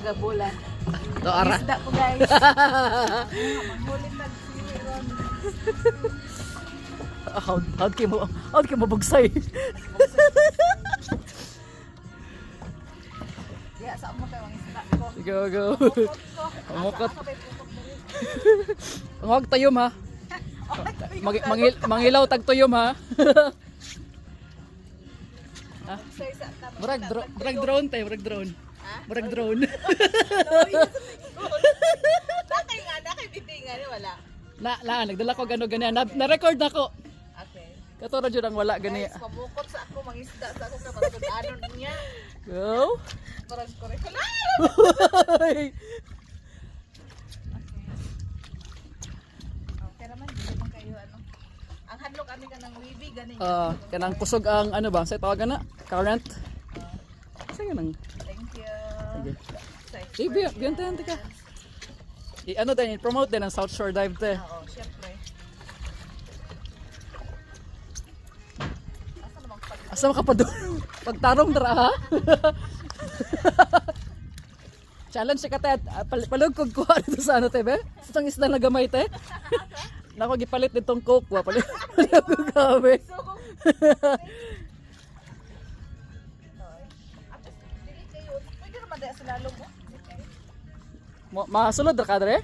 taga-bulan. To ara. Isda po guys. Manghuli na siron. How kay mo bugsay. Ya, sa mo kayo ang isda ko. Go go. Umukot. Sabay putok na rin. Ngog tayom ha. Mangilaw tag tuyom ha. Sir, sa tama. Murag drone tayo, murag drone. Murag drone. Nakay bitingan wala. Nagdala ko gano-gani. Na-record na ko. Okay. Katuro jud ang wala gani. Guys, pamukot sa ako mangisda sa ako kapag ano niya. Go. Parang correct. Okay naman, hindi man kayo ano. Ang hadlok kami ka ng wavy ganing. Kanang kusog ang ano ba? Sa tawagan na? Current. Sige nang. Thank you. Sige. Sa Sige, biyantayan ka. Ano din, promote din ang South Shore Dive te. Oo, syempre. Asa namang pag Asa makapadul? Pagtarong dara ha? Challenge si Katet. Palug kog kuha dito sa ano te be? Sa tong isda na gamay te. Nako gipalit ditong coke wa palit. Palug gabi. dili kayo. Pwede naman dahil sa lalong mo. Masulod ra ka dre?